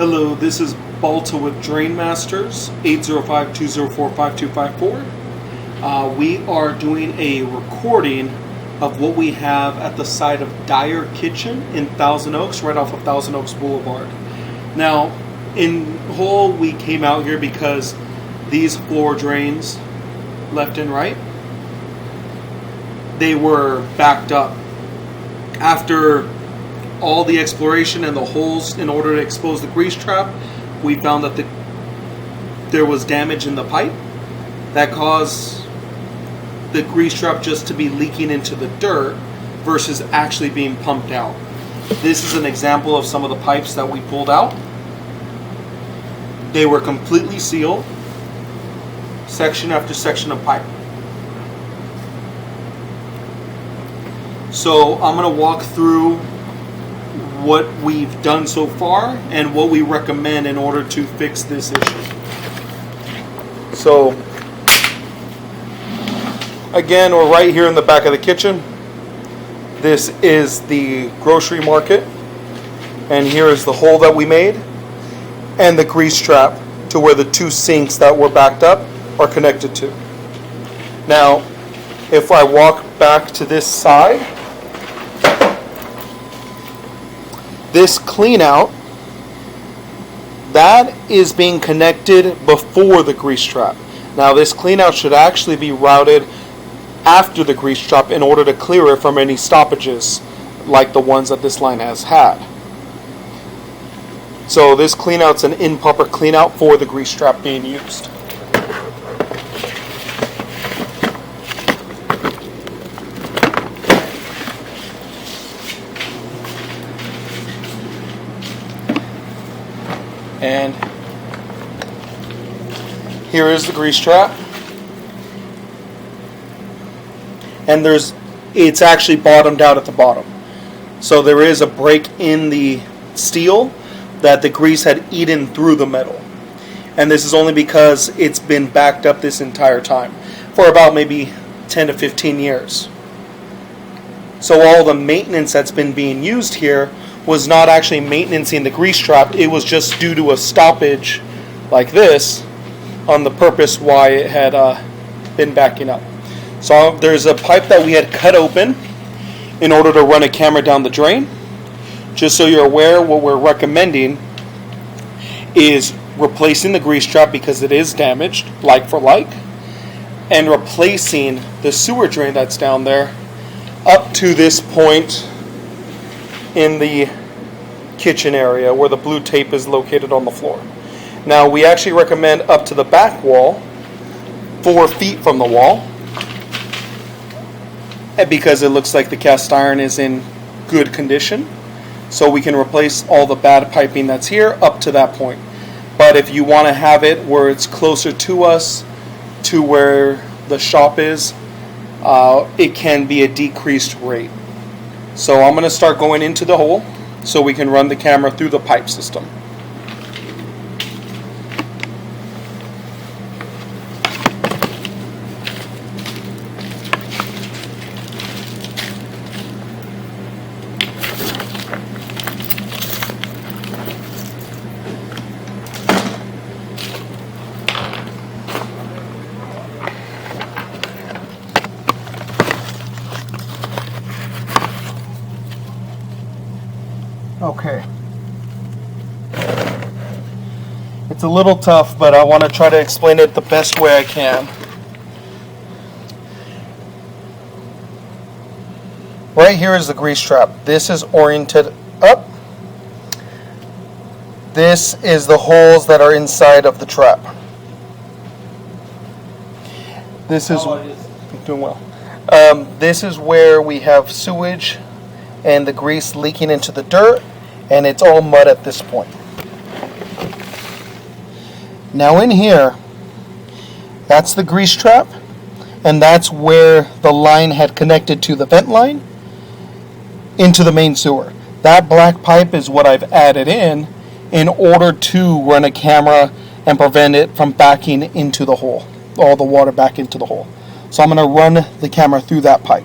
Hello, this is Balta with Drain Masters, 805-204-5254. We are doing a recording of what we have at the site of Dyer Kitchen in Thousand Oaks, right off of Thousand Oaks Boulevard. Now, in whole, we came out here because these floor drains, left and right, they were backed up. After all the exploration and the holes in order to expose the grease trap, we found that there was damage in the pipe that caused the grease trap just to be leaking into the dirt versus actually being pumped out. This is an example of some of the pipes that we pulled out. They were completely sealed, section after section of pipe. So I'm going to walk through what we've done so far and what we recommend in order to fix this issue. So again, we're right here in the back of the kitchen. This is the grocery market, and here is the hole that we made and the grease trap to where the two sinks that were backed up are connected to. Now, if I walk back to this side, this clean out, that is being connected before the grease trap. Now this clean out should actually be routed after the grease trap in order to clear it from any stoppages like the ones that this line has had. So this clean out's an improper clean out for the grease trap being used. And here is the grease trap. And it's actually bottomed out at the bottom. So there is a break in the steel that the grease had eaten through the metal. And this is only because it's been backed up this entire time for about maybe 10 to 15 years. So all the maintenance that's been being used here was not actually maintaining the grease trap. It was just due to a stoppage like this on the purpose why it had been backing up. So there's a pipe that we had cut open in order to run a camera down the drain. Just so you're aware, what we're recommending is replacing the grease trap because it is damaged, like for like, and replacing the sewer drain that's down there up to this point in the kitchen area where the blue tape is located on the floor. Now we actually recommend up to the back wall, 4 feet from the wall, because it looks like the cast iron is in good condition. So we can replace all the bad piping that's here up to that point. But if you want to have it where it's closer to us, to where the shop is, it can be a decreased rate. So I'm going to start going into the hole so we can run the camera through the pipe system. Okay. It's a little tough, but I want to try to explain it the best way I can. Right here is the grease trap. This is oriented up. This is the holes that are inside of the trap. This is doing well. This is where we have sewage and the grease leaking into the dirt, and it's all mud at this point. Now in here, that's the grease trap, and that's where the line had connected to the vent line into the main sewer. That black pipe is what I've added in order to run a camera and prevent it from backing into the hole, all the water back into the hole. So I'm going to run the camera through that pipe.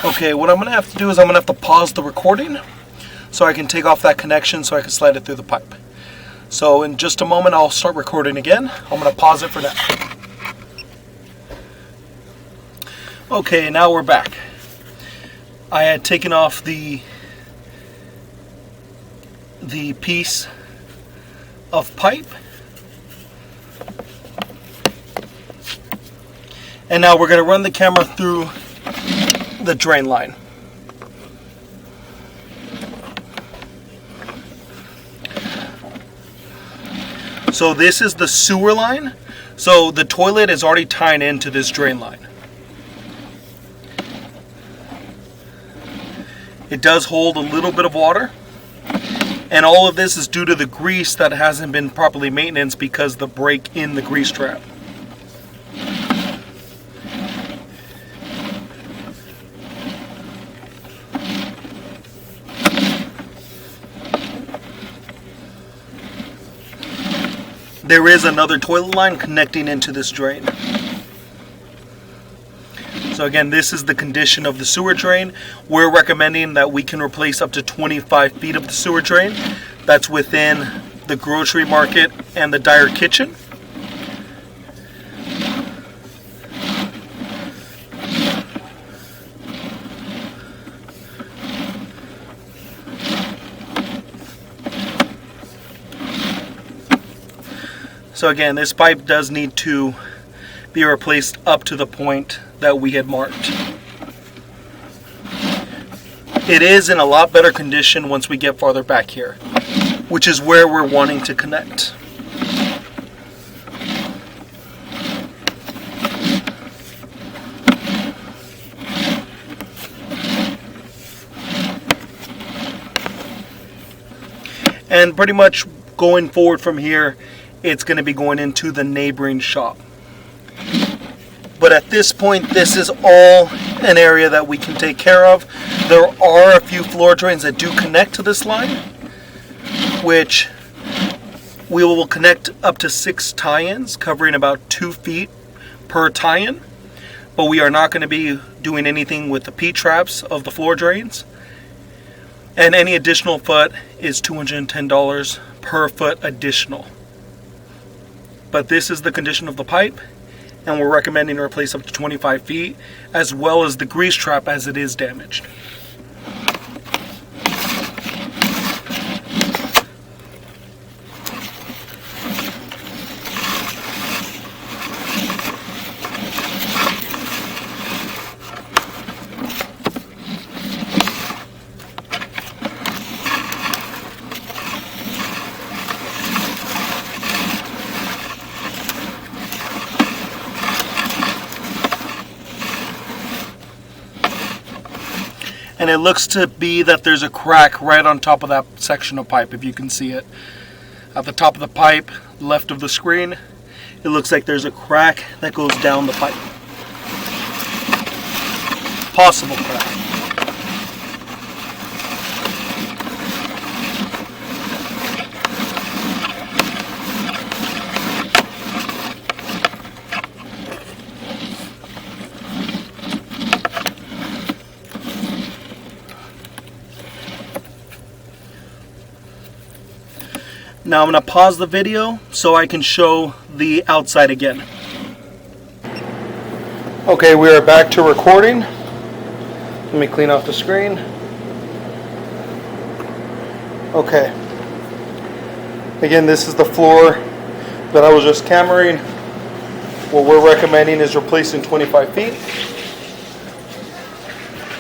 Okay, what I'm going to have to do is I'm going to have to pause the recording so I can take off that connection so I can slide it through the pipe. So in just a moment I'll start recording again. I'm going to pause it for now. Okay, now we're back. I had taken off the piece of pipe, and now we're going to run the camera through the drain line. So this is the sewer line. So the toilet is already tying into this drain line. It does hold a little bit of water, and all of this is due to the grease that hasn't been properly maintained because of the break in the grease trap. There is another toilet line connecting into this drain. So again, this is the condition of the sewer drain. We're recommending that we can replace up to 25 feet of the sewer drain. That's within the grocery market and the Dyer kitchen. So again, this pipe does need to be replaced up to the point that we had marked. It is in a lot better condition once we get farther back here, which is where we're wanting to connect. And pretty much going forward from here, it's going to be going into the neighboring shop. But at this point, this is all an area that we can take care of. There are a few floor drains that do connect to this line, which we will connect up to 6 tie-ins, covering about 2 feet per tie-in. But we are not going to be doing anything with the P-traps of the floor drains. And any additional foot is $210 per foot additional. But this is the condition of the pipe, and we're recommending to replace up to 25 feet, as well as the grease trap as it is damaged. And it looks to be that there's a crack right on top of that section of pipe, if you can see it. At the top of the pipe, left of the screen, it looks like there's a crack that goes down the pipe. Possible crack. Now I'm going to pause the video so I can show the outside again. Okay, we are back to recording. Let me clean off the screen. Okay. Again, this is the floor that I was just cameraing. What we're recommending is replacing 25 feet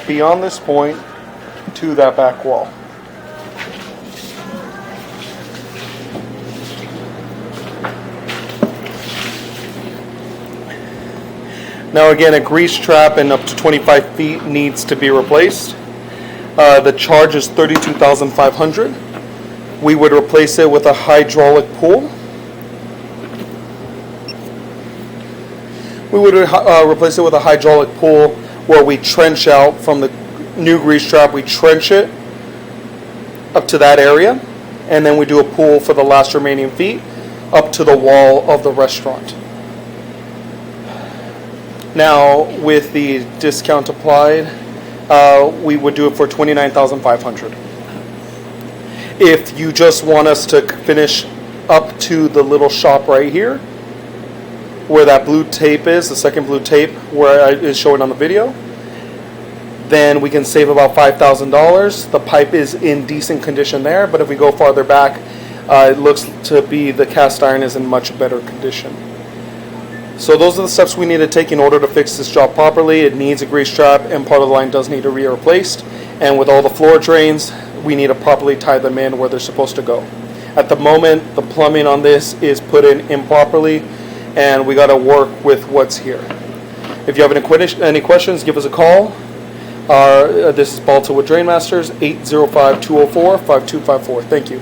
beyond this point to that back wall. Now again, a grease trap and up to 25 feet needs to be replaced. The charge is $32,500. We would replace it with a hydraulic pool. We would replace it with a hydraulic pool where we trench out from the new grease trap, we trench it up to that area, and then we do a pool for the last remaining feet up to the wall of the restaurant. Now, with the discount applied, we would do it for $29,500. If you just want us to finish up to the little shop right here, where that blue tape is, the second blue tape where it is showing on the video, then we can save about $5,000. The pipe is in decent condition there, but if we go farther back, it looks to be the cast iron is in much better condition. So those are the steps we need to take in order to fix this job properly. It needs a grease trap, and part of the line does need to be replaced. And with all the floor drains, we need to properly tie them in where they're supposed to go. At the moment, the plumbing on this is put in improperly, and we got to work with what's here. If you have any questions, give us a call. This is Balta with Drain Masters, 805-204-5254. Thank you.